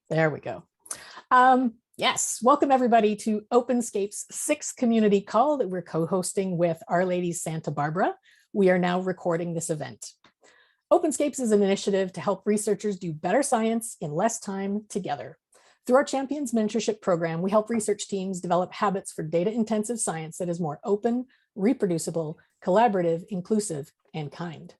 There we go. Yes, welcome everybody to Openscapes' 6th community call that we're co-hosting with RLadies Santa Barbara. We are now recording this event. Openscapes is an initiative to help researchers do better science in less time together. Through our Champions Mentorship Program, we help research teams develop habits for data-intensive science that is more open, reproducible, collaborative, inclusive, and kind.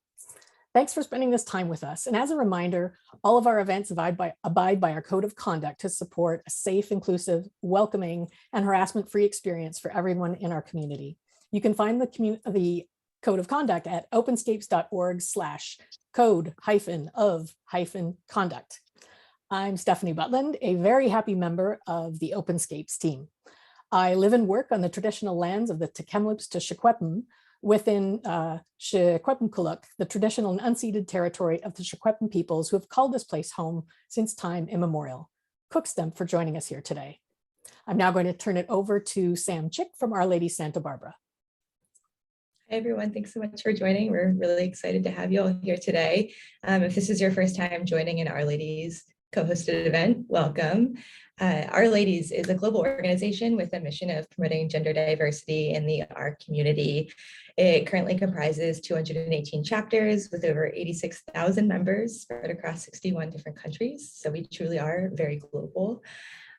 Thanks for spending this time with us. And as a reminder, all of our events abide by our code of conduct to support a safe, inclusive, welcoming, and harassment-free experience for everyone in our community. You can find the code of conduct at openscapes.org/code-of-conduct. I'm Stephanie Butland, a very happy member of the Openscapes team. I live and work on the traditional lands of the Tk'emlúps to Secwepemc, within Secwepemcúl'uc, the traditional and unceded territory of the Secwepemc peoples who have called this place home since time immemorial. Cookstemp for joining us here today. I'm now going to turn it over to Sam Chick from RLadies Santa Barbara. Hi everyone, thanks so much for joining. We're really excited to have you all here today. If this is your first time joining an RLadies co-hosted event, welcome. RLadies is a global organization with a mission of promoting gender diversity in the R community. It currently comprises 218 chapters with over 86,000 members spread across 61 different countries. So we truly are very global.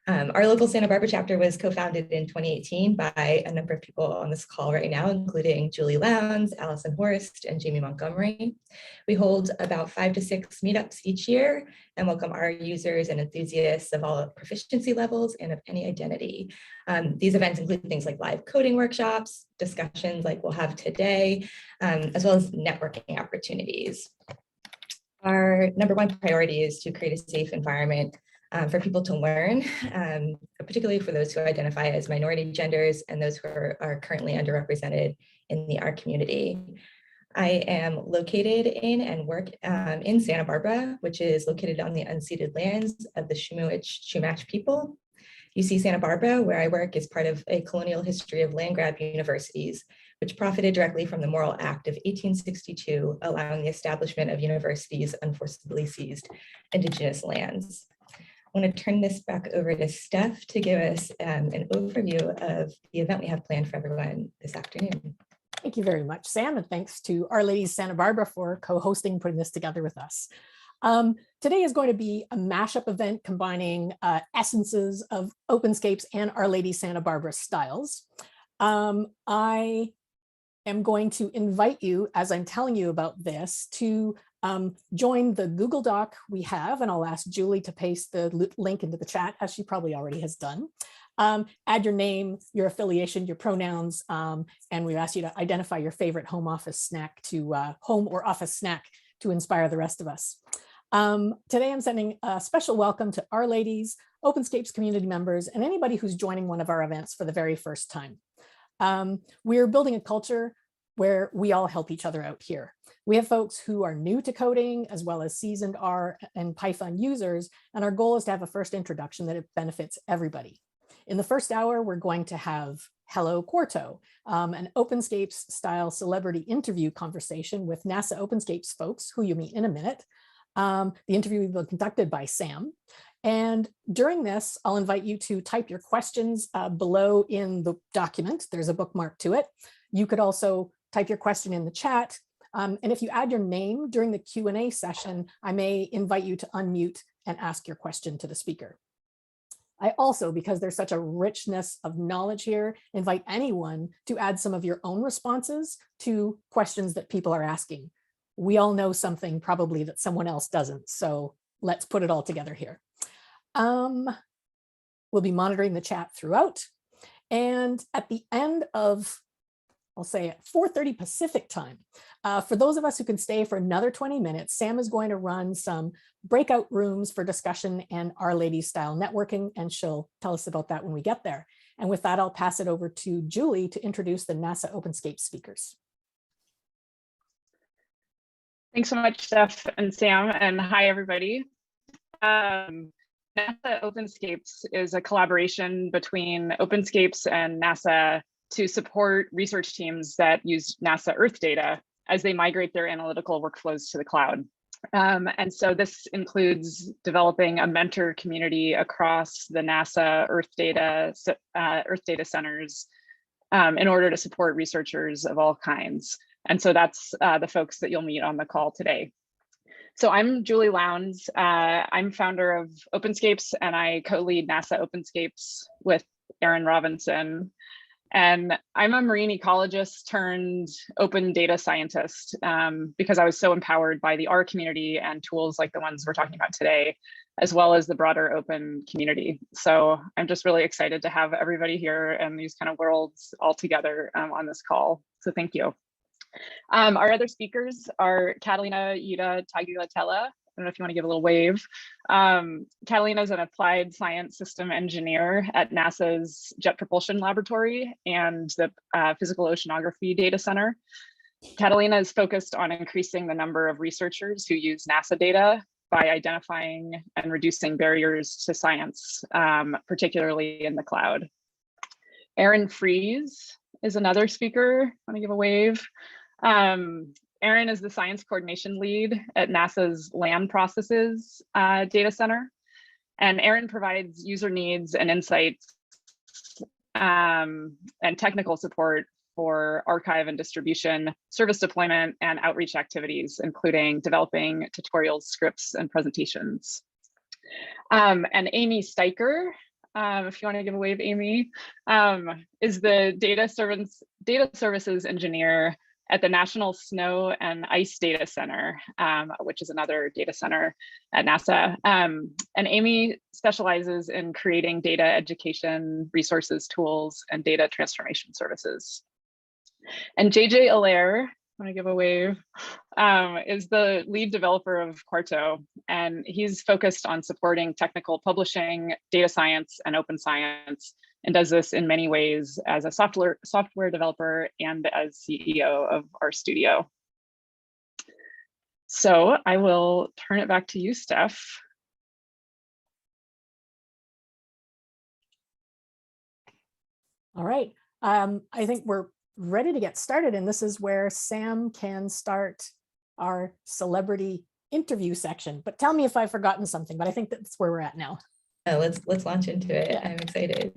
Our local Santa Barbara chapter was co-founded in 2018 by a number of people on this call right now, including Julie Lowndes, Allison Horst, and Jamie Montgomery. We hold about 5 to 6 meetups each year and welcome our users and enthusiasts of all proficiency levels and of any identity. These events include things like live coding workshops, discussions like we'll have today, as well as networking opportunities. Our #1 priority is to create a safe environment for people to learn, particularly for those who identify as minority genders and those who are currently underrepresented in the art community. I am located in and work in Santa Barbara, which is located on the unceded lands of the Shumach people. UC Santa Barbara, where I work, is part of a colonial history of land grab universities, which profited directly from the Moral Act of 1862, allowing the establishment of universities on forcibly seized Indigenous lands. I want to turn this back over to Steph to give us an overview of the event we have planned for everyone this afternoon. Thank you very much, Sam, and thanks to RLadies Santa Barbara for co-hosting, putting this together with us. Today is going to be a mashup event combining essences of Openscapes and RLadies Santa Barbara styles. I am going to invite you, as I'm telling you about this, to join the Google Doc we have, and I'll ask Julie to paste the link into the chat, as she probably already has done. Add your name, your affiliation, your pronouns, and we ask you to identify your favorite home or office snack to inspire the rest of us. Today I'm sending a special welcome to RLadies, Openscapes community members, and anybody who's joining one of our events for the very first time. We're building a culture where we all help each other out here. We have folks who are new to coding, as well as seasoned R and Python users, and our goal is to have a first introduction that benefits everybody. In the first hour, we're going to have Hello Quarto, an Openscapes style celebrity interview conversation with NASA Openscapes folks who you'll meet in a minute. The interview will be conducted by Sam. And during this, I'll invite you to type your questions below in the document. There's a bookmark to it. You could also type your question in the chat. And if you add your name during the Q&A session, I may invite you to unmute and ask your question to the speaker. I also, because there's such a richness of knowledge here, invite anyone to add some of your own responses to questions that people are asking. We all know something probably that someone else doesn't, so let's put it all together here. We'll be monitoring the chat throughout. And at the end of, I'll say at 4:30 Pacific time, for those of us who can stay for another 20 minutes, Sam is going to run some breakout rooms for discussion and RLadies style networking, and she'll tell us about that when we get there. And with that, I'll pass it over to Julie to introduce the NASA Openscapes speakers. Thanks so much, Steph and Sam, and hi, everybody. NASA Openscapes is a collaboration between Openscapes and NASA to support research teams that use NASA Earth data as they migrate their analytical workflows to the cloud. And so this includes developing a mentor community across the NASA Earth data centers in order to support researchers of all kinds. And so that's the folks that you'll meet on the call today. So I'm Julie Lowndes. I'm founder of Openscapes, and I co-lead NASA Openscapes with Erin Robinson. And I'm a marine ecologist turned open data scientist because I was so empowered by the R community and tools like the ones we're talking about today, as well as the broader open community. So I'm just really excited to have everybody here and these kind of worlds all together on this call. So thank you. Our other speakers are Catalina Yuda Tagliatella. I don't know if you want to give a little wave. Catalina is an applied science system engineer at NASA's Jet Propulsion Laboratory and the Physical Oceanography Data Center. Catalina is focused on increasing the number of researchers who use NASA data by identifying and reducing barriers to science, particularly in the cloud. Erin Fries is another speaker. Want to give a wave? Erin is the science coordination lead at NASA's Land Processes Data Center. And Erin provides user needs and insights and technical support for archive and distribution, service deployment, and outreach activities, including developing tutorials, scripts, and presentations. And Amy Steiker, if you want to give a wave, Amy, is the data services engineer at the National Snow and Ice Data Center, which is another data center at NASA. And Amy specializes in creating data education, resources, tools, and data transformation services. And JJ Allaire, I want to give a wave, is the lead developer of Quarto, and he's focused on supporting technical publishing, data science, and open science, and does this in many ways as a software developer and as CEO of our studio. So I will turn it back to you, Steph. All right. I think we're ready to get started, and this is where Sam can start our celebrity interview section. But tell me if I've forgotten something, but I think that's where we're at now. Let's launch into it. Yeah. I'm excited.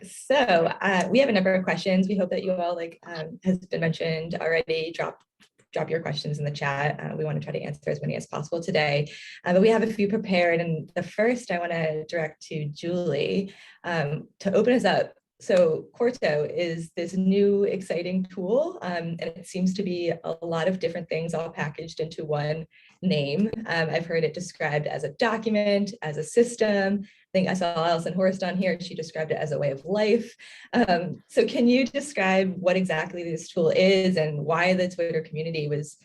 So we have a number of questions. We hope that you all, like has been mentioned already, drop your questions in the chat. We want to try to answer as many as possible today, but we have a few prepared. And the first I want to direct to Julie to open us up. So Quarto is this new exciting tool, and it seems to be a lot of different things all packaged into one name. I've heard it described as a document, as a system. I think I saw Alison Horst on here. She described it as a way of life. So can you describe what exactly this tool is and why the Twitter community was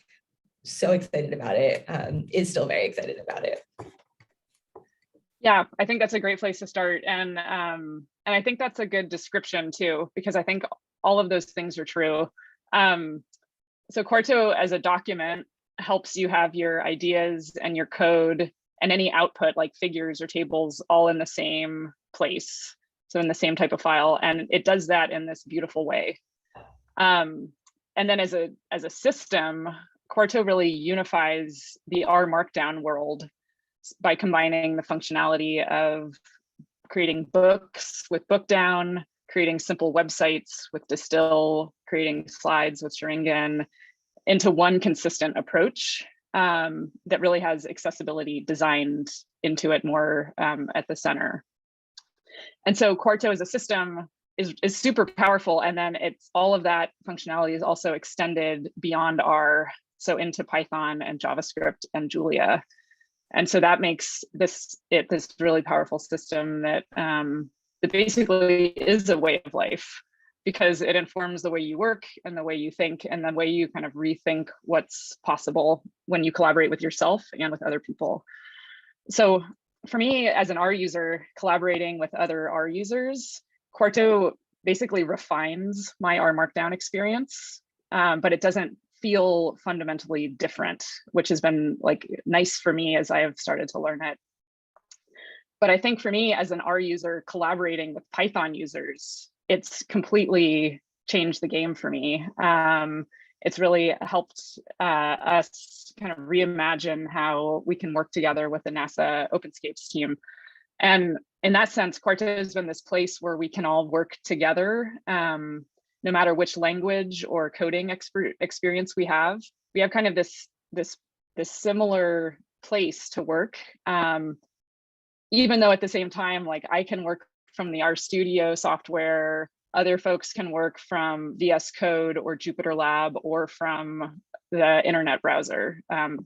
so excited about it, is still very excited about it? Yeah, I think that's a great place to start. And I think that's a good description too, because I think all of those things are true. So Quarto as a document helps you have your ideas and your code and any output like figures or tables all in the same place. So in the same type of file. And it does that in this beautiful way. And then as a system, Quarto really unifies the RMarkdown world by combining the functionality of creating books with Bookdown, creating simple websites with Distill, creating slides with Sheringan into one consistent approach that really has accessibility designed into it more at the center. And so Quarto as a system is super powerful. And then it's all of that functionality is also extended beyond R, so into Python and JavaScript and Julia. And so that makes this really powerful system that basically is a way of life, because it informs the way you work and the way you think and the way you kind of rethink what's possible when you collaborate with yourself and with other people. So for me, as an R user, collaborating with other R users, Quarto basically refines my RMarkdown experience, but it doesn't feel fundamentally different, which has been like nice for me as I have started to learn it. But I think for me as an R user collaborating with Python users, it's completely changed the game for me. it's really helped us kind of reimagine how we can work together with the NASA Openscapes team. And in that sense, Quarto has been this place where we can all work together, no matter which language or coding experience we have. We have kind of this similar place to work, even though at the same time, like I can work from the RStudio software, other folks can work from VS Code or Jupyter Lab or from the internet browser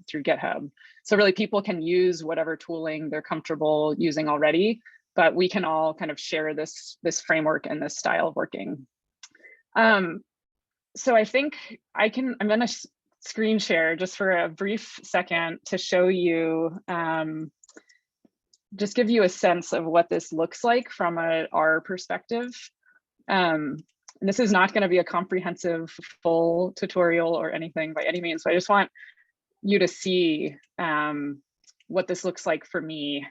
through GitHub. So really people can use whatever tooling they're comfortable using already, but we can all kind of share this framework and this style of working. So I think I'm gonna screen share just for a brief second to show you, just give you a sense of what this looks like from our perspective. And this is not going to be a comprehensive full tutorial or anything by any means, so I just want you to see what this looks like for me.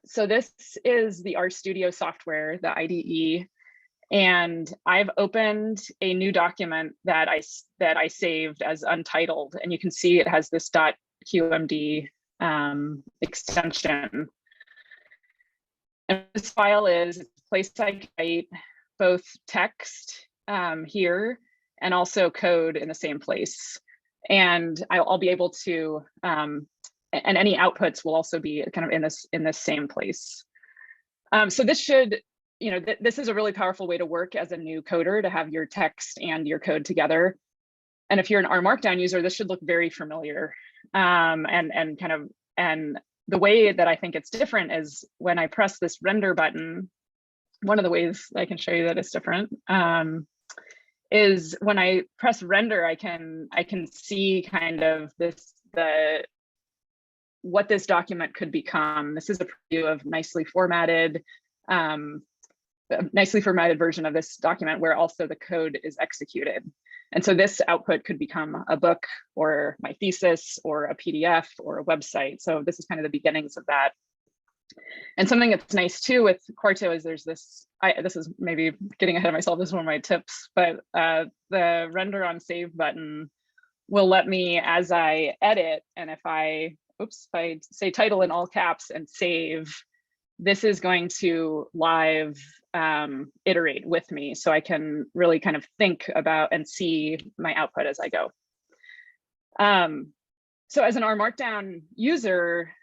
So this is the RStudio software, the IDE, and I've opened a new document that I saved as untitled, and you can see it has this .qmd extension. And this file is a place I can write both text here and also code in the same place. And I'll be able to, and any outputs will also be kind of in this same place. So this should, this is a really powerful way to work as a new coder, to have your text and your code together. And if you're an RMarkdown user, this should look very familiar. And the way that I think it's different is when I press this render button. One of the ways I can show you that it's different is when I press render, I can see kind of what this document could become. This is a preview of nicely formatted version of this document where also the code is executed. And so this output could become a book or my thesis or a PDF or a website. So this is kind of the beginnings of that. And something that's nice too with Quarto is there's this is maybe getting ahead of myself, this is one of my tips, but the render on save button will let me, as I edit, and if I say title in all caps and save, this is going to live iterate with me, so I can really kind of think about and see my output as I go. So as an RMarkdown user,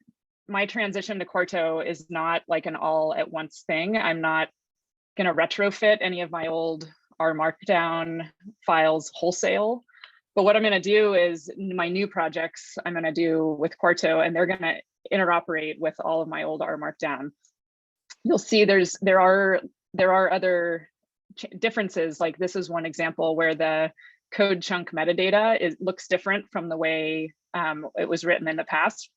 my transition to Quarto is not like an all at once thing. I'm not going to retrofit any of my old RMarkdown files wholesale. But what I'm going to do is my new projects I'm going to do with Quarto, and they're going to interoperate with all of my old RMarkdown. You'll see there are other differences. Like this is one example where the code chunk metadata looks different from the way it was written in the past.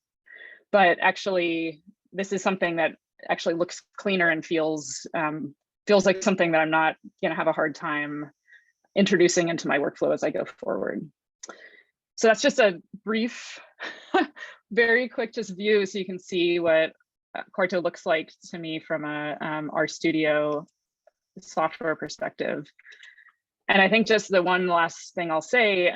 But actually, this is something that actually looks cleaner and feels like something that I'm not going to have a hard time introducing into my workflow as I go forward. So that's just a brief, very quick just view, so you can see what Quarto looks like to me from a RStudio software perspective. And I think just the one last thing I'll say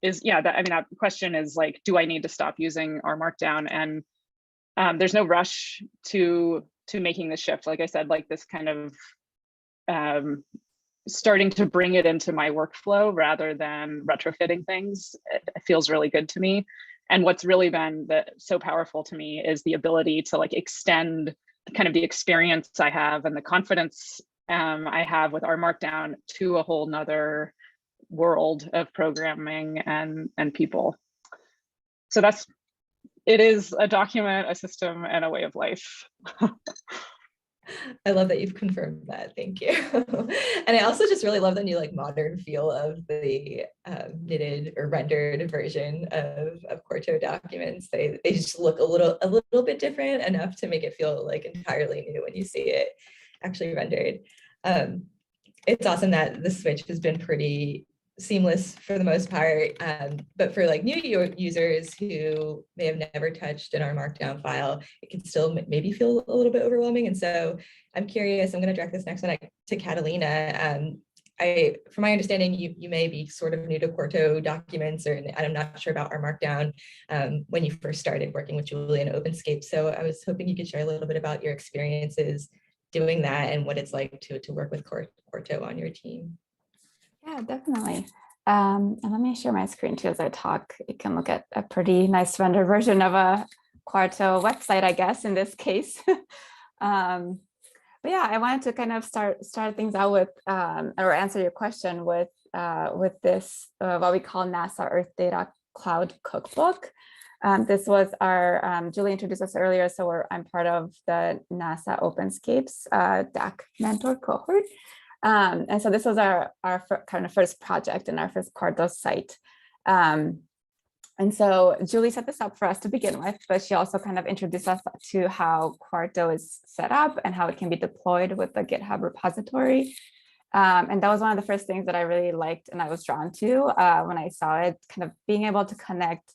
is, that question is like, do I need to stop using RMarkdown? And there's no rush to making the shift. Like I said, like this kind of starting to bring it into my workflow rather than retrofitting things, it feels really good to me. And what's really been so powerful to me is the ability to like extend kind of the experience I have and the confidence I have with RMarkdown to a whole nother world of programming and people. So it is a document, a system, and a way of life. I love that you've confirmed that. Thank you. And I also just really love the new like modern feel of the knitted or rendered version of Quarto documents. They just look a little bit different enough to make it feel like entirely new when you see it actually rendered. It's awesome that the switch has been pretty seamless for the most part, but for like new users who may have never touched an RMarkdown file, it can still maybe feel a little bit overwhelming. And so I'm curious, I'm going to direct this next one to Catalina. from my understanding, you may be sort of new to Quarto documents, and I'm not sure about RMarkdown when you first started working with Julie and Openscapes. So I was hoping you could share a little bit about your experiences doing that and what it's like to work with Quarto on your team. Yeah, definitely. And let me share my screen too as I talk. You can look at a pretty nice rendered version of a Quarto website, I guess, in this case. But yeah, I wanted to kind of start things out with, or answer your question with this, what we call NASA Earth Data Cloud Cookbook. This was our, Julie introduced us earlier, so I'm part of the NASA Openscapes DAC mentor cohort. And so this was our kind of first project and our first Quarto site. And so Julie set this up for us to begin with, but she also kind of introduced us to how Quarto is set up and how it can be deployed with the GitHub repository. And that was one of the first things that I really liked and I was drawn to when I saw it, kind of being able to connect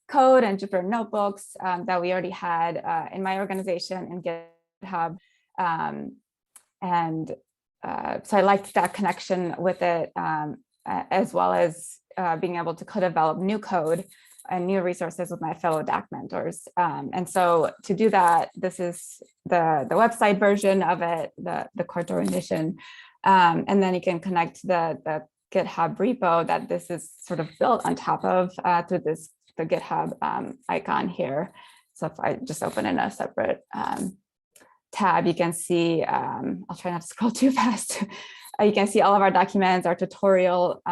code and Jupyter Notebooks that we already had in my organization in GitHub. So I liked that connection with it, as well as being able to co-develop new code and new resources with my fellow DAC mentors. And so to do that, this is the website version of it, the Quarto edition. And then you can connect the GitHub repo that this is sort of built on top of through the GitHub icon here. So if I just open in a separate tab, you can see, I'll try not to scroll too fast. You can see all of our documents, our tutorial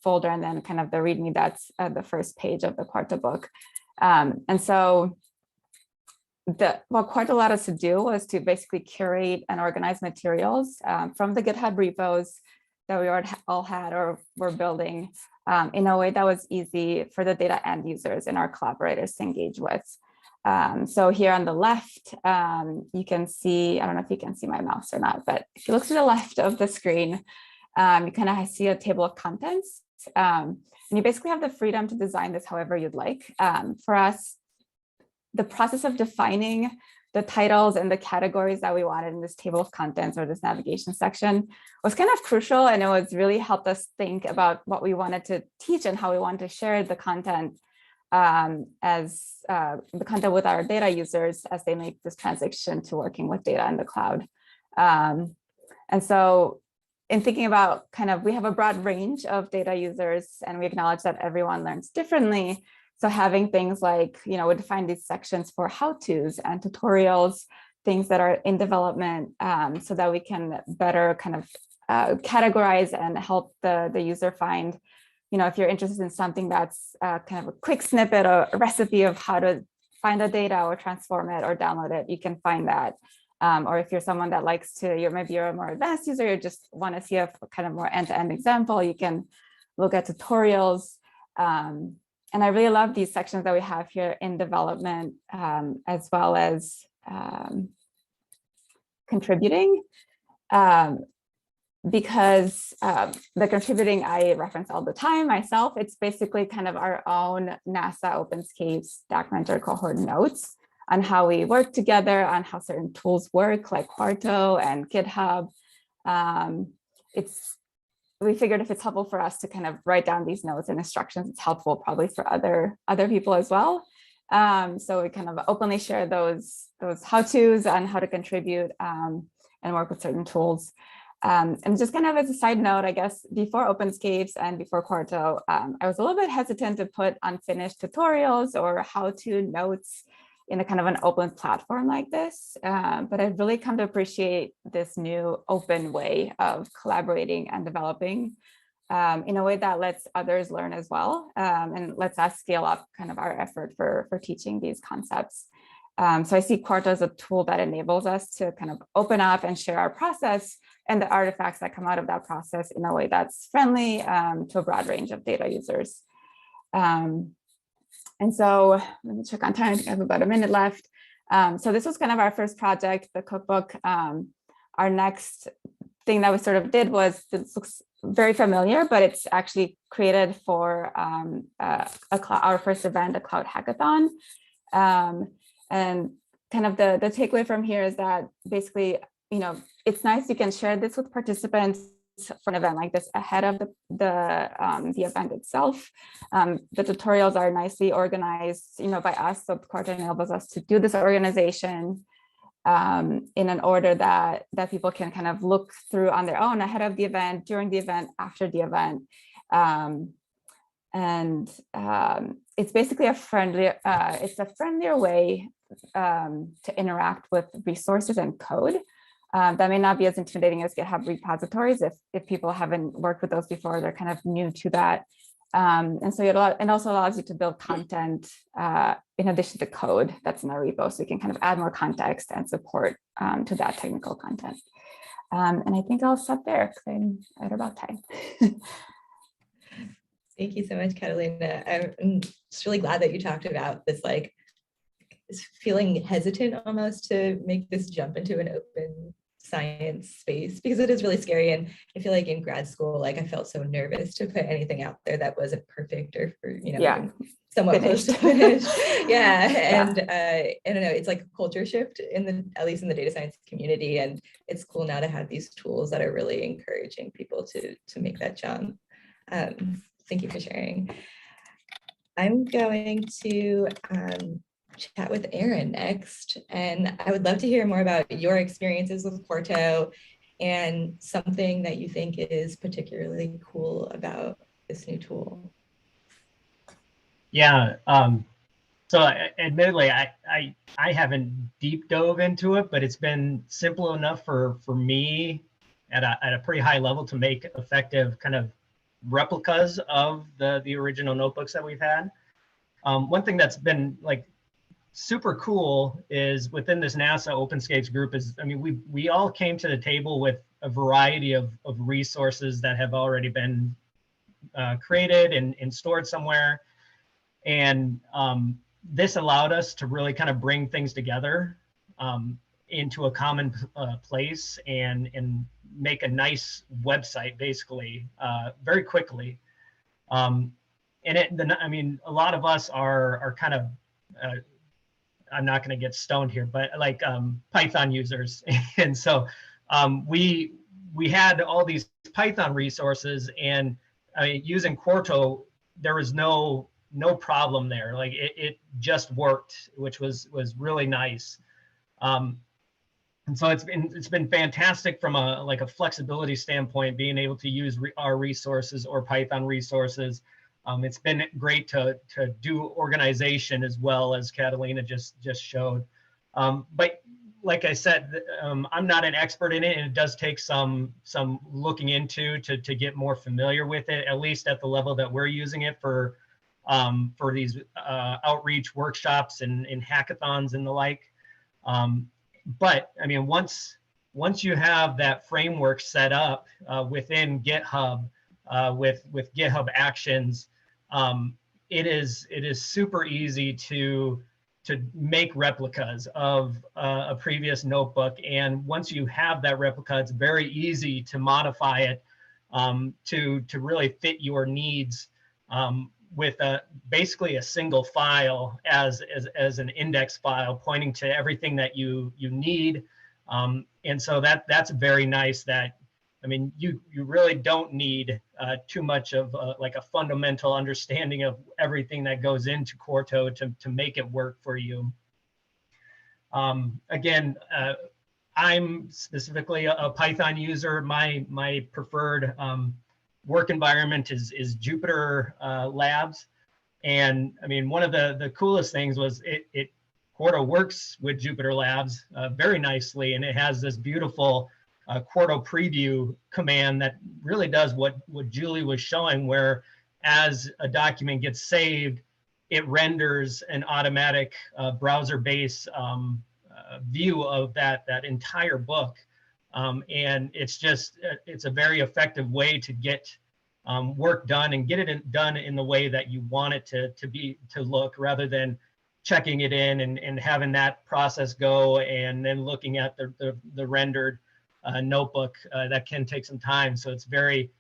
folder, and then kind of the README that's the first page of the Quarto book. And so what Quarto allowed us to do was to basically curate and organize materials from the GitHub repos that we all had or were building in a way that was easy for the data end users and our collaborators to engage with. So here on the left, you can see, I don't know if you can see my mouse or not, but if you look to the left of the screen, you kind of see a table of contents. And you basically have the freedom to design this however you'd like. For us, the process of defining the titles and the categories that we wanted in this table of contents or this navigation section was kind of crucial. And it was really helped us think about what we wanted to teach and how we wanted to share the content as the content with our data users as they make this transition to working with data in the cloud. And so in thinking about kind of, we have a broad range of data users and we acknowledge that everyone learns differently. So having things like, we define these sections for how-tos and tutorials, things that are in development so that we can better kind of categorize and help the user find, if you're interested in something that's kind of a quick snippet or a recipe of how to find the data or transform it or download it, you can find that. Or if you're someone that likes to, maybe you're a more advanced user, you just want to see a kind of more end-to-end example, you can look at tutorials. And I really love these sections that we have here in development, as well as contributing. Because the contributing I reference all the time myself, it's basically kind of our own NASA Openscapes DAC mentor cohort notes on how we work together, on how certain tools work like Quarto and GitHub. We figured if it's helpful for us to kind of write down these notes and instructions, it's helpful probably for other people as well. So we kind of openly share those how-tos on how to contribute and work with certain tools. And just kind of as a side note, I guess, before Openscapes and before Quarto, I was a little bit hesitant to put unfinished tutorials or how-to notes in a kind of an open platform like this. But I've really come to appreciate this new open way of collaborating and developing in a way that lets others learn as well and lets us scale up kind of our effort for teaching these concepts. So I see Quarto as a tool that enables us to kind of open up and share our process and the artifacts that come out of that process in a way that's friendly to a broad range of data users. And so let me check on time. I think I have about a minute left. So this was kind of our first project, the cookbook. Our next thing that we sort of did was, this looks very familiar, but it's actually created for our first event, a cloud hackathon. And kind of the takeaway from here is that basically, it's nice you can share this with participants for an event like this ahead of the event itself. The tutorials are nicely organized, by us, so Quarto enables us to do this organization in an order that people can kind of look through on their own ahead of the event, during the event, after the event. It's basically a friendlier way to interact with resources and code. That may not be as intimidating as GitHub repositories if people haven't worked with those before, they're kind of new to that. And so it also allows you to build content in addition to code that's in the repo, so you can kind of add more context and support to that technical content. And I think I'll stop there because I'm at about time. Thank you so much, Catalina. I'm just really glad that you talked about this, this feeling hesitant almost to make this jump into an open science space, because it is really scary. And I feel like in grad school, I felt so nervous to put anything out there that wasn't perfect or somewhat close to finished. And I don't know, it's like a culture shift at least in the data science community. And it's cool now to have these tools that are really encouraging people to make that jump. Thank you for sharing. I'm going to chat with Erin next, and I would love to hear more about your experiences with Quarto and something that you think is particularly cool about this new tool. Yeah, so admittedly, I haven't deep dove into it, but it's been simple enough for me at a pretty high level to make effective kind of replicas of the original notebooks that we've had. One thing that's been super cool is within this NASA Openscapes group is, we all came to the table with a variety of resources that have already been created and stored somewhere. And this allowed us to really kind of bring things together into a common place and make a nice website basically very quickly. A lot of us are kind of, I'm not going to get stoned here, but Python users. And so we had all these Python resources, and using Quarto, there was no problem there. It just worked, which was really nice. And so it's been fantastic from a flexibility standpoint, being able to use our resources or Python resources. It's been great to do organization as well, as Catalina just showed. But like I said, I'm not an expert in it, and it does take some looking into to get more familiar with it, at least at the level that we're using it for these outreach workshops and hackathons and the like. But once you have that framework set up within GitHub with GitHub Actions, it is super easy to make replicas of a previous notebook. And once you have that replica, it's very easy to modify it to really fit your needs with basically a single file as an index file pointing to everything that you need. And so that's very nice. That you really don't need too much of a fundamental understanding of everything that goes into Quarto to make it work for you. Again, I'm specifically a Python user. My preferred work environment is Jupyter Labs. And one of the coolest things was Quarto works with Jupyter Labs very nicely, and it has this beautiful Quarto preview command that really does what Julie was showing, where as a document gets saved, it renders an automatic browser-based view of that entire book. And it's a very effective way to get work done and get it done in the way that you want it to look, rather than checking it in and having that process go and then looking at the rendered notebook. That can take some time. So it's very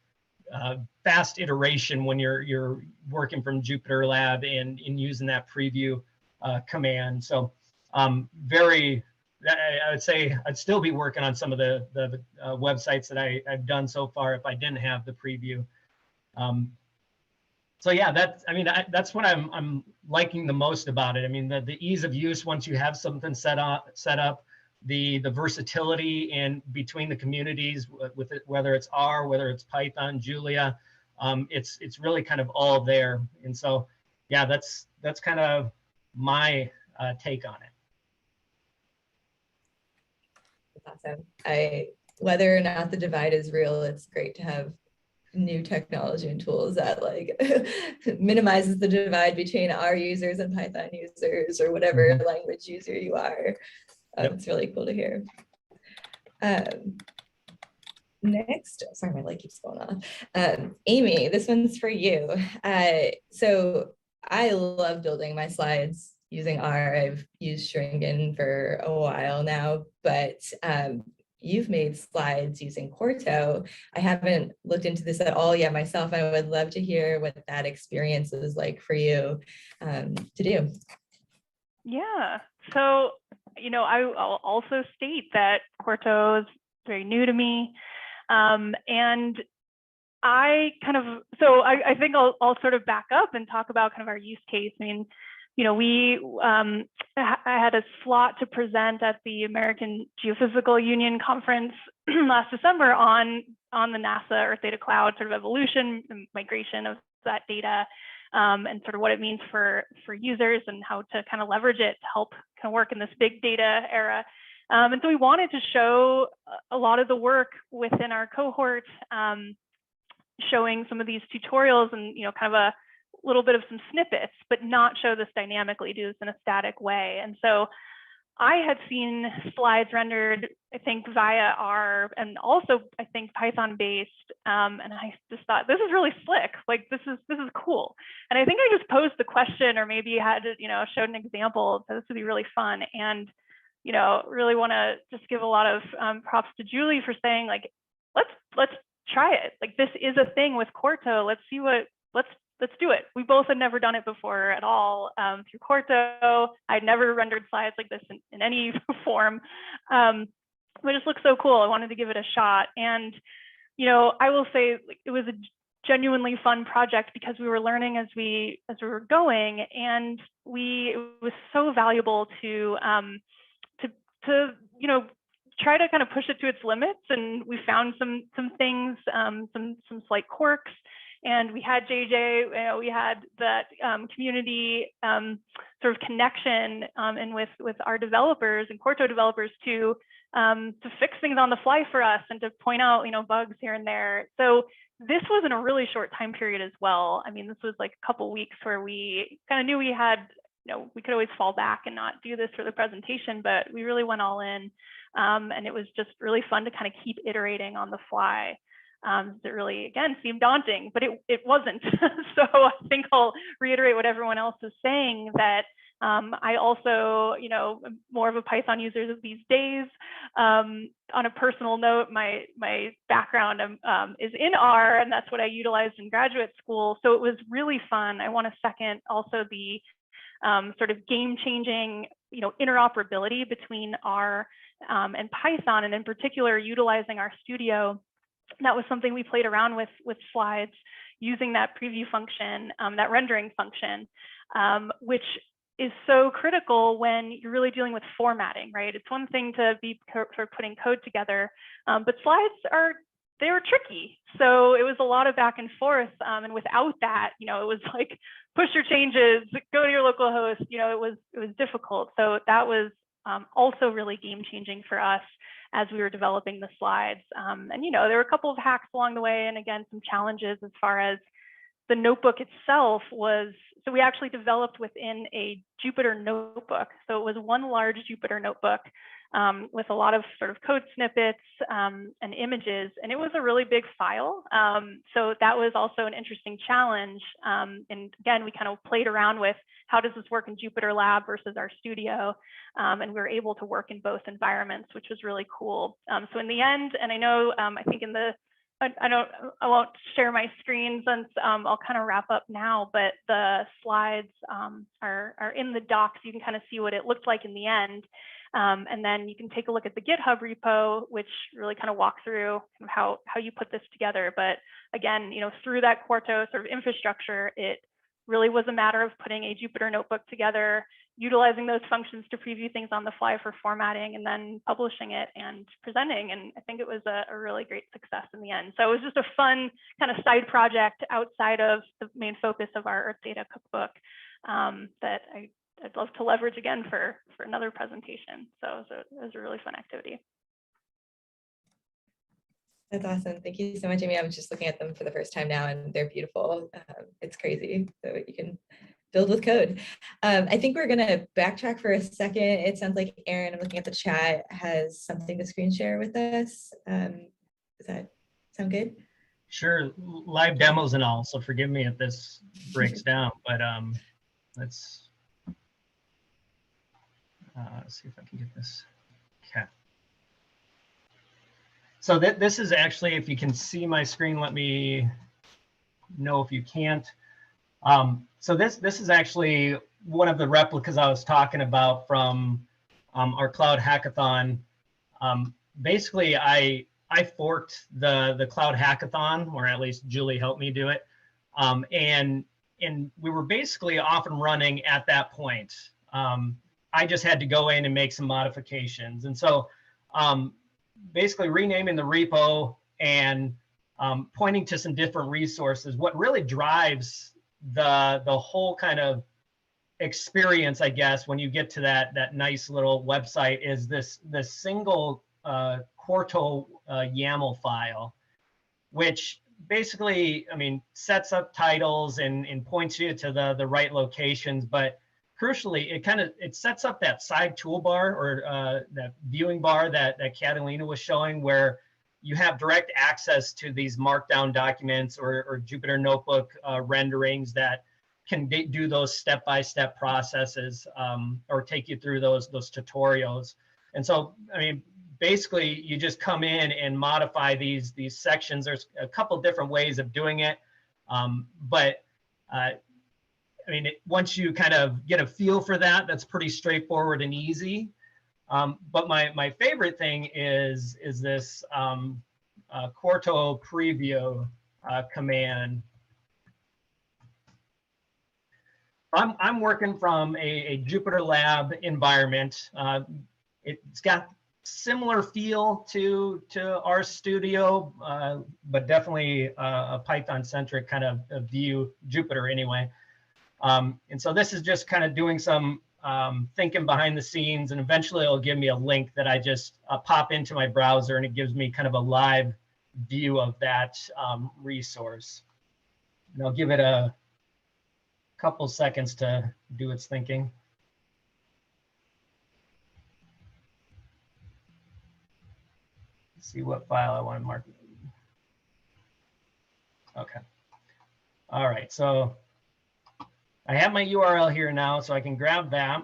fast iteration when you're working from Jupyter Lab and using that preview command. So very I would say I'd still be working on some of the websites that I've done so far if I didn't have the preview. So yeah, that's what I'm liking the most about it. I mean, the ease of use once you have something set up, the versatility in between the communities with it, whether it's R, whether it's Python, Julia, it's really kind of all there. And so yeah, that's kind of my take on it. Awesome. Whether or not the divide is real, it's great to have new technology and tools that like minimizes the divide between our users and Python users or whatever language user you are. It's really cool to hear. Next, sorry, my light keeps going off. Amy, this one's for you. So I love building my slides using R. I've used Shrinkin for a while now, but you've made slides using Quarto. I haven't looked into this at all yet myself. I would love to hear what that experience is like for you to do. Yeah, so, you know, I'll also state that Quarto is very new to me. And I kind of, so I think I'll sort of back up and talk about kind of our use case. I mean, you know, I had a slot to present at the American Geophysical Union conference last December on the NASA Earth Data Cloud sort of evolution and migration of that data, and sort of what it means for users and how to kind of leverage it to help kind of work in this big data era. And so we wanted to show a lot of the work within our cohort, showing some of these tutorials and, you know, kind of a little bit of some snippets, but not show this dynamically, do this in a static way. And so I had seen slides rendered, I think, via R and also, I think, Python based. And I just thought, this is really slick. Like, this is cool. And I think I just posed the question, or maybe had, you know, showed an example. So this would be really fun. And, you know, really want to just give a lot of props to Julie for saying, like, let's try it. Like, this is a thing with Quarto. Let's see what, let's do it. We both had never done it before at all through Quarto. I'd never rendered slides like this in any form. But it just looks so cool. I wanted to give it a shot. And, you know, I will say, like, it was a genuinely fun project because we were learning as we were going, and it was so valuable to you know, try to kind of push it to its limits. And we found some things, some slight quirks. And we had JJ, you know, we had that community sort of connection and with our developers and Quarto developers to fix things on the fly for us and to point out, you know, bugs here and there. So this was in a really short time period as well. I mean, this was like a couple weeks where we kind of knew we had, you know, we could always fall back and not do this for the presentation, but we really went all in. And it was just really fun to kind of keep iterating on the fly. It really, again, seemed daunting, but it wasn't. So I think I'll reiterate what everyone else is saying, that I also, you know, am more of a Python user these days. On a personal note, my background is in R, and that's what I utilized in graduate school. So it was really fun. I want to second also the sort of game-changing, you know, interoperability between R and Python, and in particular, utilizing RStudio. That was something we played around with slides, using that preview function, that rendering function, which is so critical when you're really dealing with formatting, right? It's one thing to be for putting code together, but slides they were tricky. So it was a lot of back and forth. And without that, you know, it was like, push your changes, go to your local host, you know, it was difficult. So that was also really game changing for us as we were developing the slides. And, you know, there were a couple of hacks along the way, and again, some challenges as far as the notebook itself was. So we actually developed within a Jupyter notebook. So it was one large Jupyter notebook with a lot of sort of code snippets and images, and it was a really big file. So that was also an interesting challenge. And again, we kind of played around with how does this work in Jupyter Lab versus RStudio, and we were able to work in both environments, which was really cool. So in the end, and I know I think in the I won't share my screen since I'll kind of wrap up now, but the slides are in the doc, so you can kind of see what it looked like in the end. And then you can take a look at the GitHub repo, which really kind of walk through kind of how you put this together. But again, through that Quarto sort of infrastructure, it really was a matter of putting a Jupyter notebook together, utilizing those functions to preview things on the fly for formatting, and then publishing it and presenting. And I think it was a really great success in the end. So it was just a fun kind of side project outside of the main focus of our Earth Data Cookbook that I'd love to leverage again for another presentation. So it was a really fun activity. That's awesome. Thank you so much, Amy. I'm just looking at them for the first time now, and they're beautiful. It's crazy. So you can build with code. I think we're going to backtrack for a second. It sounds like Erin, I'm looking at the chat, has something to screen share with us. Does that sound good? Sure. Live demos and all. So forgive me if this breaks down, but let's see if I can get this. Okay. So this is actually, if you can see my screen, let me know if you can't. So this is actually one of the replicas I was talking about from our cloud hackathon. Basically, I forked the cloud hackathon, or at least Julie helped me do it. And we were basically off and running at that point. I just had to go in and make some modifications. And so basically renaming the repo and pointing to some different resources. What really drives the whole kind of experience, I guess, when you get to that nice little website is this single Quarto YAML file, which basically, I mean, sets up titles and points you to the right locations, but crucially, it sets up that side toolbar or that viewing bar that Catalina was showing, where you have direct access to these markdown documents or Jupyter Notebook renderings that can do those step-by-step processes or take you through those tutorials. And so, I mean, basically, you just come in and modify these sections. There's a couple different ways of doing it, but I mean, once you kind of get a feel for that, that's pretty straightforward and easy. But my favorite thing is this Quarto preview command. I'm working from a Jupyter Lab environment. It's got similar feel to RStudio, but definitely a Python-centric kind of view, Jupyter anyway. And so this is just kind of doing some thinking behind the scenes, and eventually it'll give me a link that I just pop into my browser, and it gives me kind of a live view of that resource. And I'll give it a couple seconds to do its thinking. Let's see what file I want to mark. Okay. All right, so I have my URL here now, so I can grab that.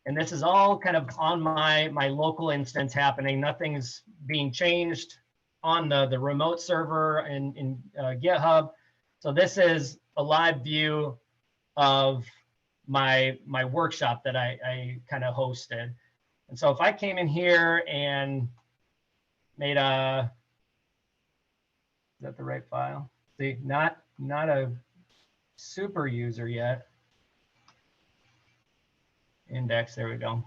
And this is all kind of on my local instance happening. Nothing's being changed on the remote server in GitHub. So this is a live view of my workshop that I kind of hosted. And so if I came in here and made is that the right file? See, not a super user yet. Index, there we go.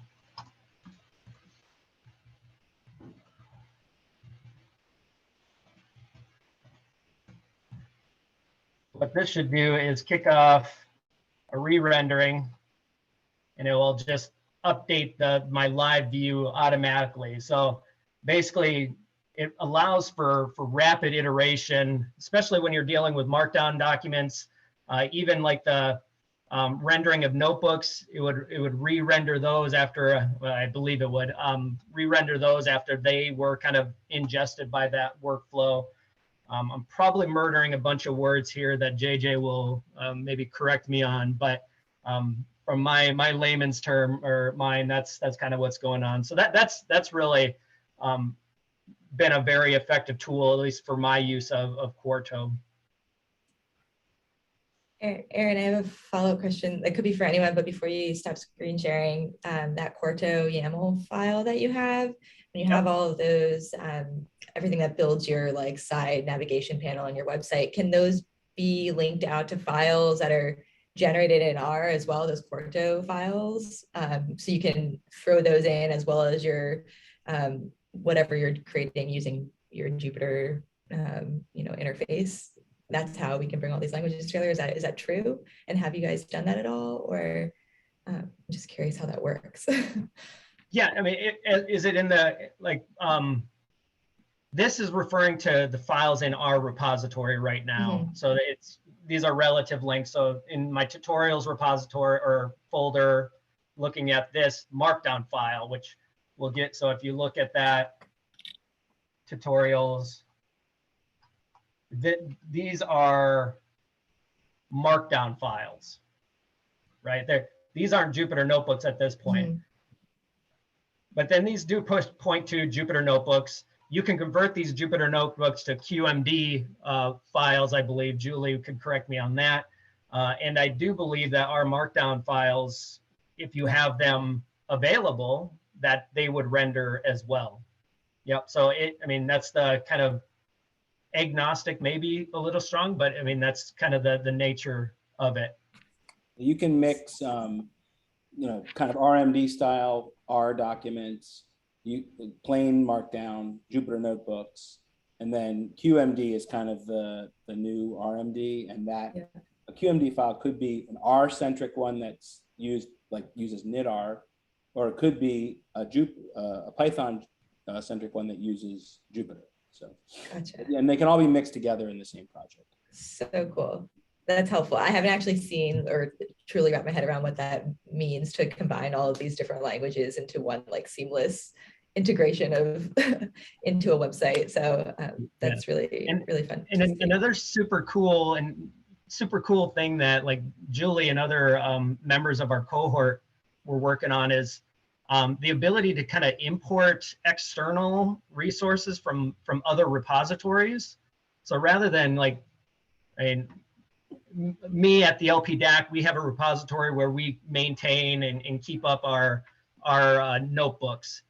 What this should do is kick off a re-rendering, and it will just update my live view automatically. So basically, it allows for rapid iteration, especially when you're dealing with markdown documents. Even like the rendering of notebooks, it would re-render those after, well, I believe it would re-render those after they were kind of ingested by that workflow. I'm probably murdering a bunch of words here that JJ will maybe correct me on, but from my layman's term or mine, that's kind of what's going on. So that's really been a very effective tool, at least for my use of Quarto. Erin, I have a follow-up question that could be for anyone, but before you stop screen sharing, that Quarto YAML file that you have, when you have all of those, everything that builds your like side navigation panel on your website, can those be linked out to files that are generated in R as well, those Quarto files? So you can throw those in as well as your, whatever you're creating using your Jupyter, interface. That's how we can bring all these languages together. Is that true? And have you guys done that at all? Or I'm just curious how that works. Yeah, I mean, is it in the, like, this is referring to the files in our repository right now. So these are relative links. So in my tutorials repository or folder, looking at this markdown file, which we'll get. So if you look at that, tutorials, these are markdown files, right? These aren't Jupyter Notebooks at this point. But then these do point to Jupyter Notebooks. You can convert these Jupyter Notebooks to QMD files, I believe. Julie could correct me on that. And I do believe that our markdown files, if you have them available, that they would render as well. Yep, so I mean, that's the kind of agnostic, maybe a little strong, but I mean, that's kind of the nature of it. You can mix, kind of RMD style R documents, plain markdown, Jupyter Notebooks, and then QMD is kind of the new RMD, and that a QMD file could be an R-centric one that's uses knitr, or it could be a Python centric one that uses Jupyter. So, gotcha. And they can all be mixed together in the same project. So cool. That's helpful. I haven't actually seen or truly wrapped my head around what that means to combine all of these different languages into one like seamless integration of into a website. So that's really fun. And another super cool thing that like Julie and other members of our cohort were working on is the ability to kind of import external resources from other repositories. So rather than like, me at the LPDAC, we have a repository where we maintain and keep up our notebooks.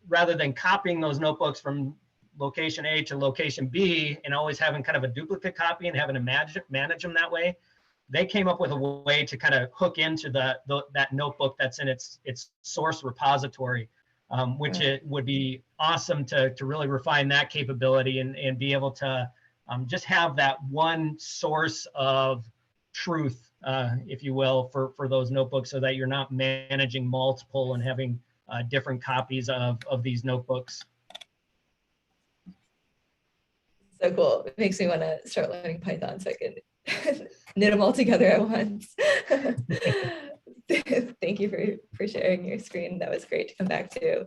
Rather than copying those notebooks from location A to location B and always having kind of a duplicate copy and having to manage them that way, they came up with a way to kind of hook into that notebook that's in its source repository, which it would be awesome to really refine that capability and be able to just have that one source of truth, if you will, for those notebooks, so that you're not managing multiple and having different copies of these notebooks. So cool. It makes me want to start learning Python so I can knit them all together at once. Thank you for sharing your screen. That was great to come back to.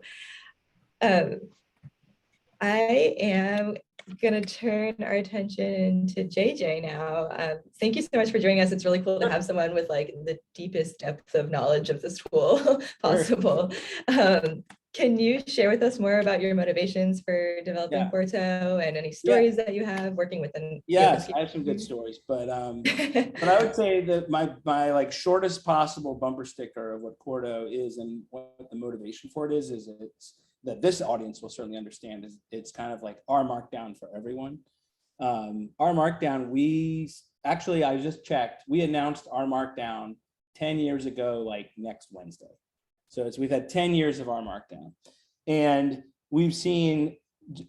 I am going to turn our attention to JJ now. Thank you so much for joining us. It's really cool to have someone with like the deepest depth of knowledge of this tool possible. Can you share with us more about your motivations for developing Quarto and any stories that you have working with them? Yes, I have some good stories, but but I would say that my like shortest possible bumper sticker of what Quarto is and what the motivation for it is it's that this audience will certainly understand is it's kind of like RMarkdown for everyone. RMarkdown, I just checked, we announced RMarkdown 10 years ago, like next Wednesday. So we've had 10 years of RMarkdown, and we've seen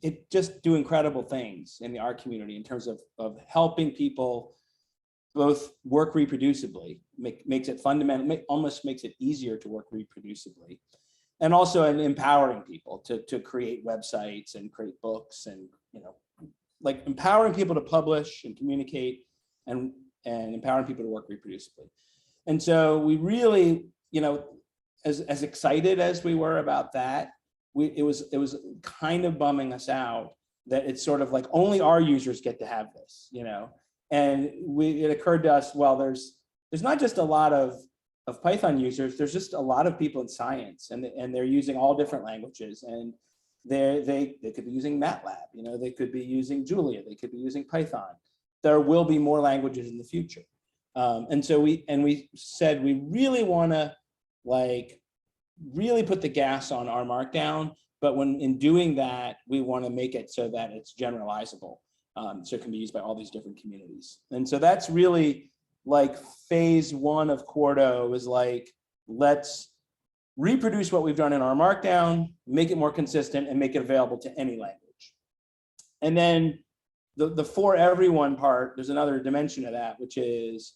it just do incredible things in the R community in terms of helping people both work reproducibly, makes it fundamental, almost makes it easier to work reproducibly, and also in empowering people to create websites and create books, and like empowering people to publish and communicate, and empowering people to work reproducibly. And so we really, as excited as we were about that, it was kind of bumming us out that it's sort of like only our users get to have this, and it occurred to us, well, there's not just a lot of Python users, there's just a lot of people in science, and they're using all different languages, and they could be using MATLAB, you know, they could be using Julia, they could be using Python. There will be more languages in the future. And so we said we really want to like really put the gas on RMarkdown, but when in doing that, we want to make it so that it's generalizable. So it can be used by all these different communities. And so that's really like phase one of Quarto is like, let's reproduce what we've done in RMarkdown, make it more consistent and make it available to any language. And then the for everyone part, there's another dimension of that, which is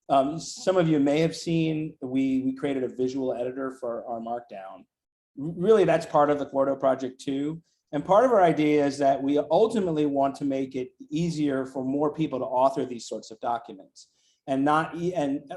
some of you may have seen, we created a visual editor for RMarkdown. Really, that's part of the Quarto project too. And part of our idea is that we ultimately want to make it easier for more people to author these sorts of documents and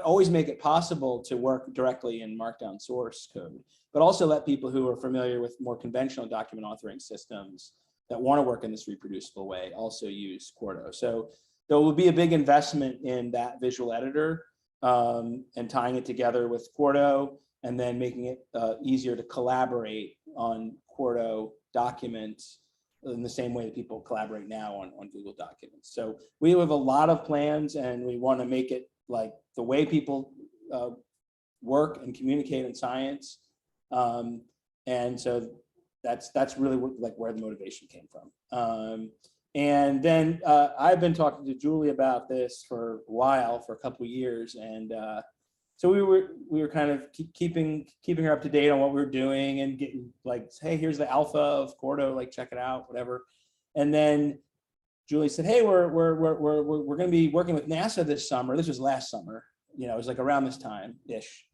always make it possible to work directly in Markdown source code, but also let people who are familiar with more conventional document authoring systems that want to work in this reproducible way also use Quarto. So there will be a big investment in that visual editor and tying it together with Quarto and then making it easier to collaborate on Quarto documents in the same way that people collaborate now on Google Documents. So we have a lot of plans and we want to make it like the way people work and communicate in science. And so that's really like where the motivation came from. And then I've been talking to Julie about this for a while, for a couple of years. And so we were kind of keeping her up to date on what we were doing and getting like, hey, here's the alpha of Quarto, like check it out, whatever. And then Julie said, hey, we're going to be working with NASA this summer. This was last summer, you know, it was like around this time-ish.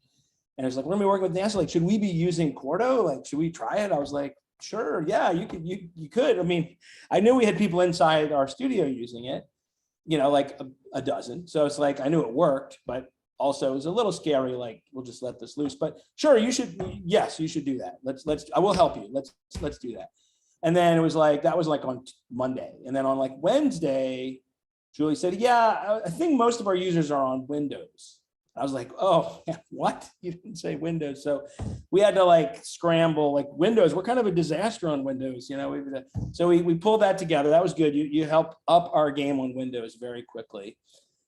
And it was like, we're gonna be working with NASA. Like, should we be using Quarto? Like, should we try it? I was like, sure, yeah, you could. I mean, I knew we had people inside our studio using it, you know, like a dozen. So it's like, I knew it worked, but also it was a little scary, like, we'll just let this loose. But sure, yes, you should do that. I will help you. Let's do that. And then it was like, that was like on Monday. And then on like Wednesday, Julie said, yeah, I think most of our users are on Windows. I was like, oh, what? You didn't say Windows. So we had to like scramble, like Windows, we're kind of a disaster on Windows, you know. So we pulled that together. That was good. You helped up our game on Windows very quickly.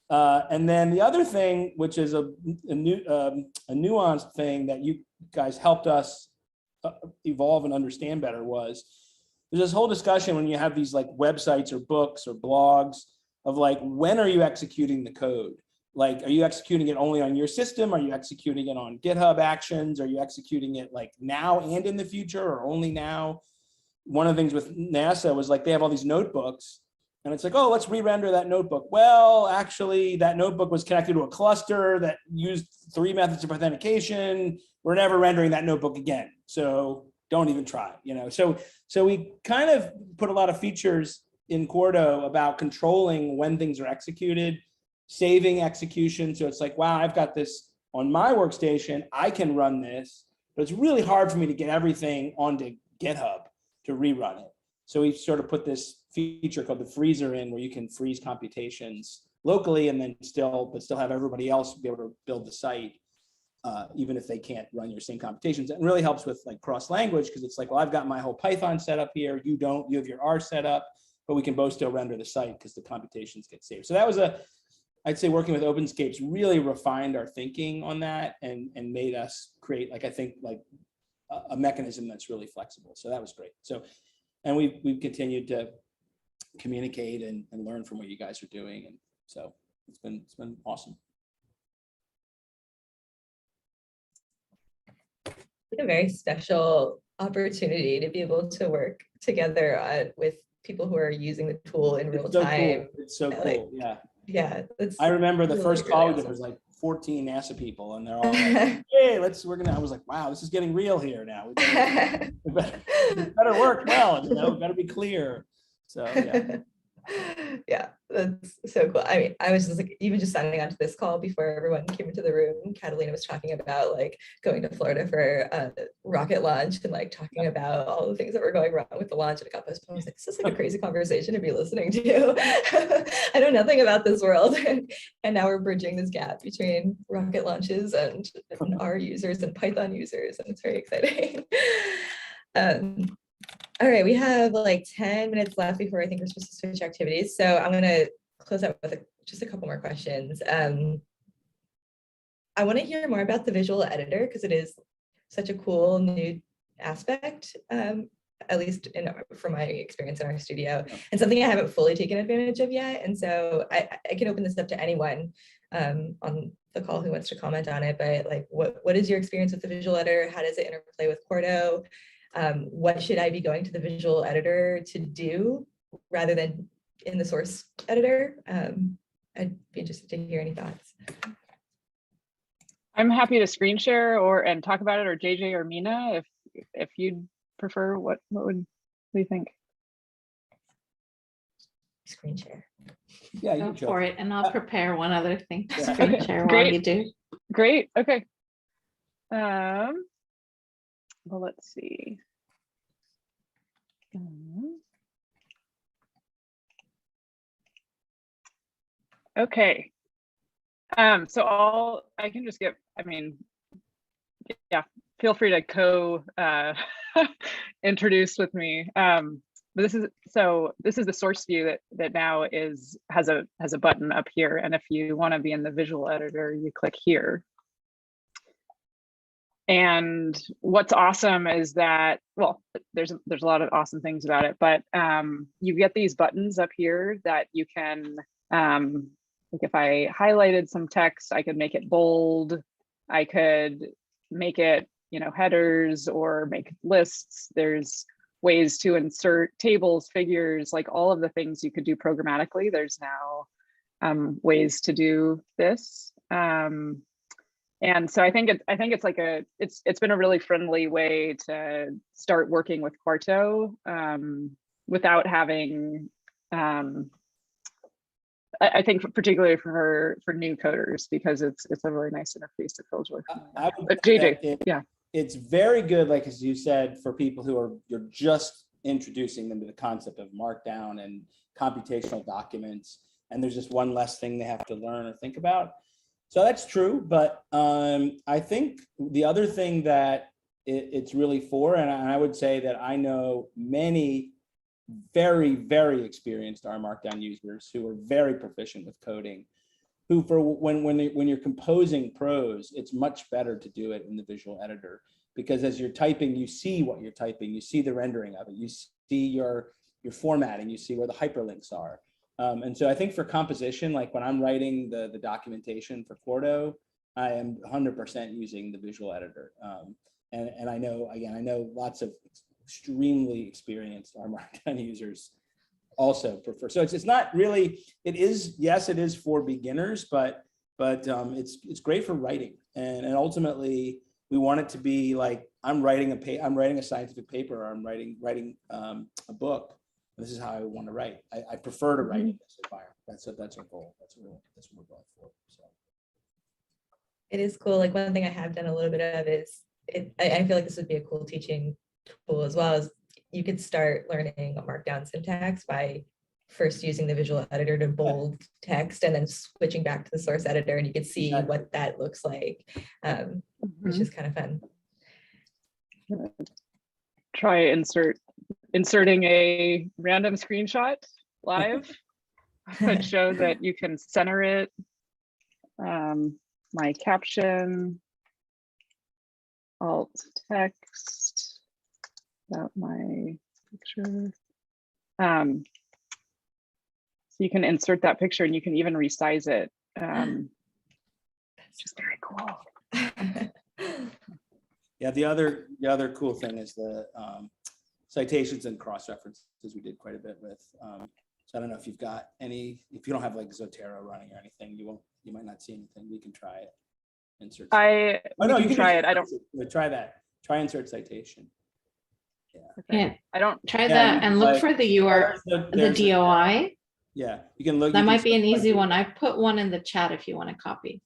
And then the other thing, which is a nuanced thing that you guys helped us evolve and understand better, was there's this whole discussion when you have these like websites or books or blogs of like, when are you executing the code? Like, are you executing it only on your system? Are you executing it on GitHub Actions? Are you executing it like now and in the future, or only now? One of the things with NASA was like, they have all these notebooks and it's like, oh, let's re-render that notebook. Well, actually that notebook was connected to a cluster that used 3 methods of authentication. We're never rendering that notebook again. So don't even try, you know? So we kind of put a lot of features in Quarto about controlling when things are executed, saving execution. So it's like, wow, I've got this on my workstation, I can run this, but it's really hard for me to get everything onto GitHub to rerun it. So we've sort of put this feature called the freezer in, where you can freeze computations locally and then still have everybody else be able to build the site, even if they can't run your same computations. It really helps with like cross-language, because it's like, well, I've got my whole Python set up here, you don't, you have your R set up, but we can both still render the site because the computations get saved. So that was I'd say working with Openscapes really refined our thinking on that and made us create, like, I think, like a mechanism that's really flexible. So that was great. So, and we've continued to communicate and learn from what you guys are doing. And so it's been awesome. A very special opportunity to be able to work together with people who are using the tool in real time. Cool. It's so cool. Like, yeah. Yeah. I remember the first really call we awesome. did was like 14 NASA people, and they're all like, hey, I was like, wow, this is getting real here now. We better work well, you know, better be clear. So yeah. Yeah, that's so cool. I mean, I was just like, even just signing onto this call before everyone came into the room, Catalina was talking about like going to Florida for a rocket launch and like talking about all the things that were going wrong with the launch, and it got postponed. I was like, this is like a crazy conversation to be listening to. I know nothing about this world. And now we're bridging this gap between rocket launches and R users and Python users, and it's very exciting. All right, we have like 10 minutes left before I think we're supposed to switch activities. So I'm going to close out with just a couple more questions. I want to hear more about the visual editor because it is such a cool new aspect, at least from my experience in our studio, and something I haven't fully taken advantage of yet. And so I can open this up to anyone on the call who wants to comment on it. But like, what is your experience with the visual editor? How does it interplay with Quarto? What should I be going to the visual editor to do rather than in the source editor? I'd be interested to hear any thoughts. I'm happy to screen share and talk about it, or JJ or Mina, if you'd prefer. What do you think? Screen share. Yeah, Go for it, and I'll prepare one other thing to screen Okay, share while great. you do. Great. Okay. Well, let's see. Okay. So I can just I mean, yeah, feel free to introduce with me. But this is the source view that now has a button up here, and if you want to be in the visual editor, you click here. And what's awesome is that, well, there's a lot of awesome things about it, but you get these buttons up here that you can, like if I highlighted some text, I could make it bold. I could make it, headers or make lists. There's ways to insert tables, figures, like all of the things you could do programmatically. There's now ways to do this. And so I think it's like it's been a really friendly way to start working with Quarto without having I think particularly for new coders, because it's a really nice interface that feels with. But JJ, yeah, it's very good, like as you said, for people you're just introducing them to the concept of Markdown and computational documents, and there's just one less thing they have to learn or think about. So that's true, but I think the other thing that it's really for, and I would say that I know many very, very experienced RMarkdown users who are very proficient with coding, who for when you're composing prose, it's much better to do it in the visual editor, because as you're typing, you see what you're typing, you see the rendering of it, you see your formatting, you see where the hyperlinks are. And so I think for composition, like when I'm writing the documentation for Quarto, I am 100% using the visual editor. And I know, again, I know lots of extremely experienced RMarkdown users also prefer. So it's not really, yes, it is for beginners, but it's great for writing. And ultimately we want it to be like, I'm writing a scientific paper, or I'm writing a book. This is how I want to write. I prefer to write in this environment. That's our goal. That's what we're going for. So it is cool. Like one thing I have done a little bit of is I feel like this would be a cool teaching tool as well, as you could start learning Markdown syntax by first using the visual editor to bold text and then switching back to the source editor, and you could see what that looks like, which is kind of fun. Try inserting a random screenshot live and show that you can center it. My caption, alt text about my picture. So you can insert that picture and you can even resize it. That's just very cool. Yeah, the other cool thing is the citations and cross-references we did quite a bit with. So I don't know if you've got any, if you don't have like Zotero running or anything, you might not see anything. We can try it. Insert. You can try it. I don't. Try that. Try insert citation. Yeah. Okay. I don't try that and look for the URL, the DOI. Yeah, you can look. That might be an easy one. I put one in the chat if you want to copy.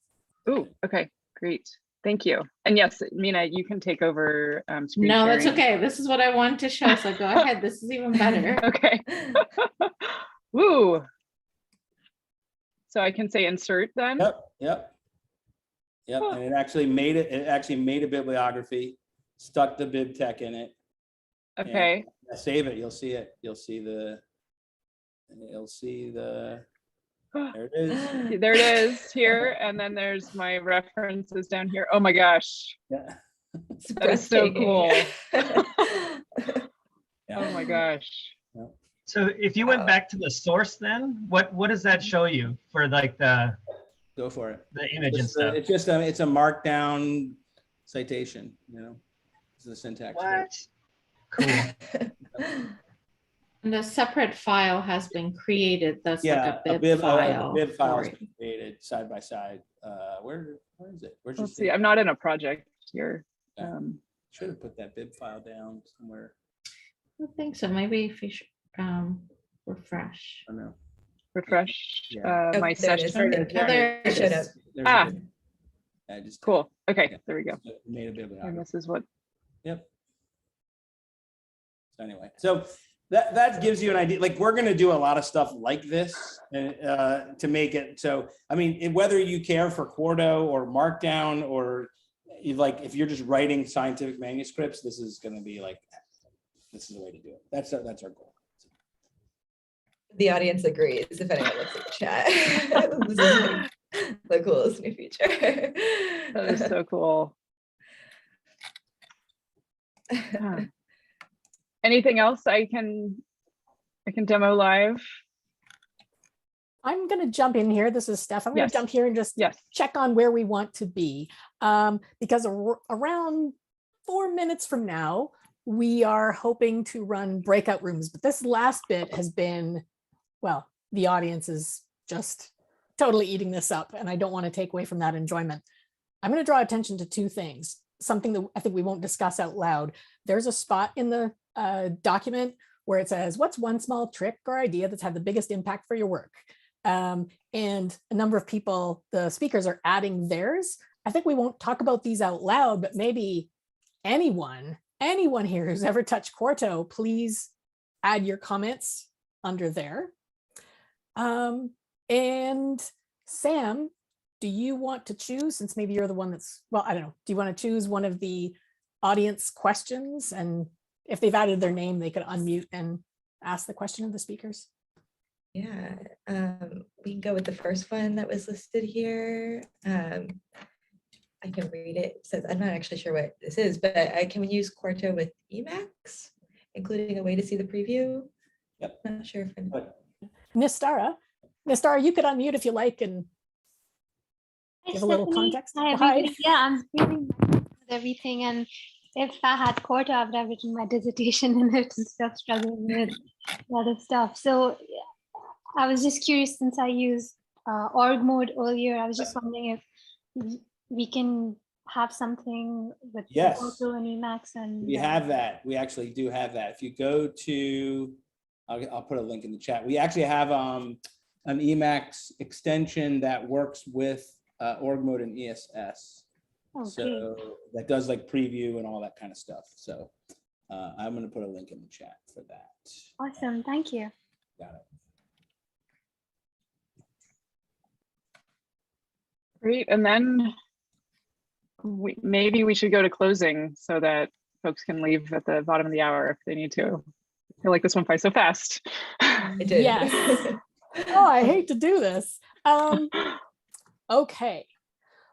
Ooh, okay, great. Thank you. And yes, Mina, you can take over screen No, sharing. that's okay. This is what I wanted to show. So go ahead. This is even better. Okay. Woo. So I can say insert then? Yep. And it actually made a bibliography, stuck the bib tech in it. Okay. Save it. You'll see it. You'll see the. There it is. There it is here. And then there's my references down here. Oh my gosh. Yeah. That is so cool. Yeah. Oh my gosh. So if you went back to the source, then what does that show you for like the Go for it. the image and stuff? It's just it's a markdown citation. It's the syntax. What? Cool. And a separate file has been created. That's Yeah, like a bib file. A bib file for has it. been created side by side. Where is it? Where's your Let's see. I'm not in a project here. Should have put that bib file down somewhere. I don't think so. Maybe if you should refresh. I don't know. Refresh Yeah. my There it is. session. There it Showed is. up. There's Ah. a bib. I just Cool. Okay, Yeah. there we go. made a bib. And this is what. Yep. So anyway, so that gives you an idea. Like we're going to do a lot of stuff like this to make it. So I mean, whether you care for Quarto or Markdown or if you're just writing scientific manuscripts, this is going to be this is the way to do it. That's our goal. The audience agrees if anyone looks at the chat. This is the coolest new feature. That is so cool. Huh. Anything else I can demo live? I'm going to jump in here. This is Steph. I'm going Yes. to jump here and just Yes. check on where we want to be. Because around 4 minutes from now, we are hoping to run breakout rooms. But this last bit has been, well, the audience is just totally eating this up, and I don't want to take away from that enjoyment. I'm going to draw attention to two things, something that I think we won't discuss out loud. There's a spot in the document where it says, what's one small trick or idea that's had the biggest impact for your work? And a number of people, the speakers, are adding theirs. I think we won't talk about these out loud, but maybe anyone here who's ever touched Quarto, please add your comments under there. And Sam, do you want to choose, since maybe you're the one that's, well, I don't know, do you want to choose one of the audience questions? And if they've added their name, they could unmute and ask the question of the speakers. Yeah, we can go with the first one that was listed here. I can read it. It says, I'm not actually sure what this is, but can we use Quarto with Emacs, including a way to see the preview? Yep. Not sure if I'm... Nistara, you could unmute if you like and give a little context. Hi, Hi. everybody. Yeah, I'm really with everything, and if I had Quarto, I would have written my dissertation in it and stuff, struggling with other stuff. So I was just curious, since I used org mode earlier, I was just wondering if we can have something with Yes. Quarto and Emacs. And We have that. We actually do have that. If you go to, I'll put a link in the chat. We actually have an Emacs extension that works with org mode and ESS. okay. So that does like preview and all that kind of stuff. So I'm going to put a link in the chat for that. Awesome, thank you. Got it. Great. And then maybe we should go to closing so that folks can leave at the bottom of the hour if they need to. I feel like this went by so fast. I did. Yes. Oh, I hate to do this. Okay.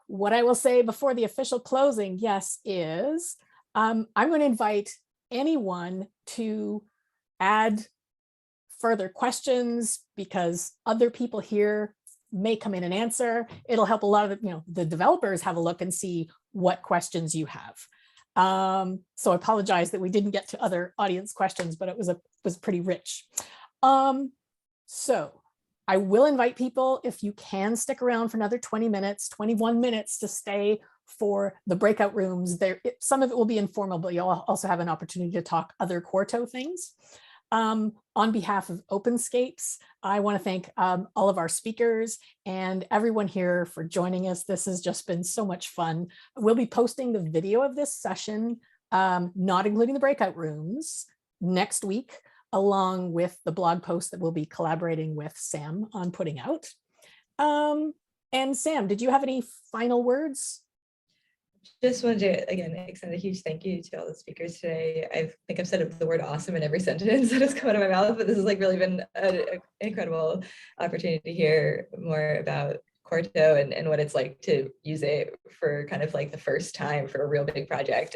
What I will say before the official closing, yes, is I'm going to invite anyone to add further questions, because other people here may come in and answer. It'll help a lot of the developers have a look and see what questions you have. So I apologize that we didn't get to other audience questions, but it was pretty rich. So I will invite people, if you can stick around for another 20 minutes, 21 minutes to stay for the breakout rooms. Some of it will be informal, but you'll also have an opportunity to talk other Quarto things. On behalf of Openscapes, I want to thank all of our speakers and everyone here for joining us. This has just been so much fun. We'll be posting the video of this session, not including the breakout rooms, next week, along with the blog post that we'll be collaborating with Sam on putting out. And Sam, did you have any final words? just wanted to, again, extend a huge thank you to all the speakers today. I think I've said the word awesome in every sentence that has come out of my mouth, but this has like really been an incredible opportunity to hear more about Quarto and what it's like to use it for kind of like the first time for a real big project.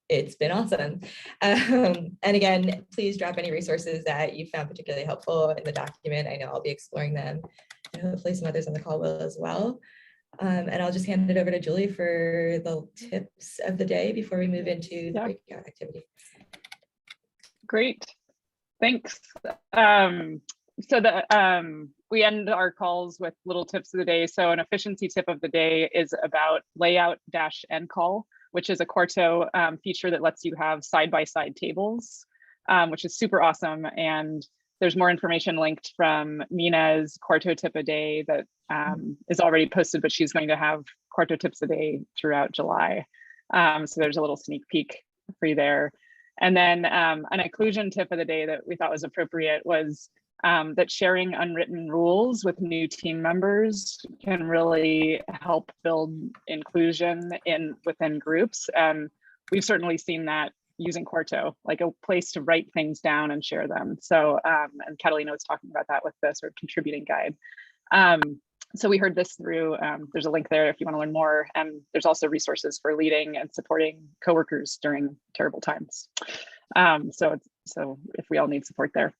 It's been awesome. And again, please drop any resources that you found particularly helpful in the document. I know I'll be exploring them, and hopefully some others on the call will as well. And I'll just hand it over to Julie for the tips of the day before we move into the breakout activity. Great, thanks. We end our calls with little tips of the day. So an efficiency tip of the day is about layout-encall, which is a Quarto feature that lets you have side-by-side tables, which is super awesome. And there's more information linked from Mina's Quarto tip a day that is already posted, but she's going to have Quarto tips a day throughout July. So there's a little sneak peek for you there. And then an inclusion tip of the day that we thought was appropriate was that sharing unwritten rules with new team members can really help build inclusion within groups. And we've certainly seen that using Quarto, like a place to write things down and share them. So, and Catalina was talking about that with the sort of contributing guide. So we heard this through, there's a link there if you want to learn more. And there's also resources for leading and supporting coworkers during terrible times. So if we all need support there.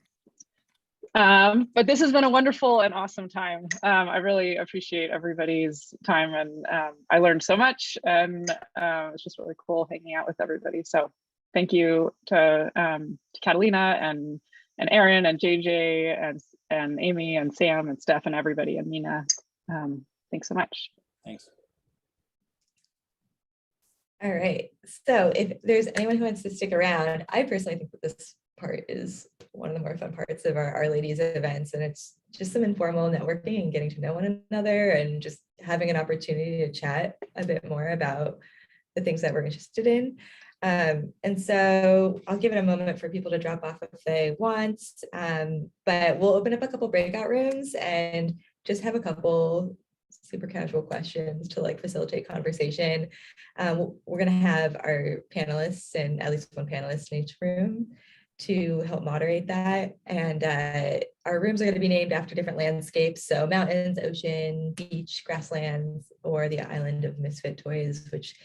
But this has been a wonderful and awesome time. I really appreciate everybody's time, and I learned so much, and it's just really cool hanging out with everybody. So thank you to Catalina and Erin and JJ and Amy and Sam and Steph and everybody and Mina. Thanks so much. Thanks. All right, so if there's anyone who wants to stick around, I personally think that this part is one of the more fun parts of our RLadies events, and it's just some informal networking and getting to know one another and just having an opportunity to chat a bit more about the things that we're interested in. And so I'll give it a moment for people to drop off if they want, but we'll open up a couple breakout rooms and just have a couple super casual questions to like facilitate conversation. We're gonna have our panelists and at least one panelist in each room to help moderate that. And our rooms are going to be named after different landscapes. So mountains, ocean, beach, grasslands, or the island of misfit toys, which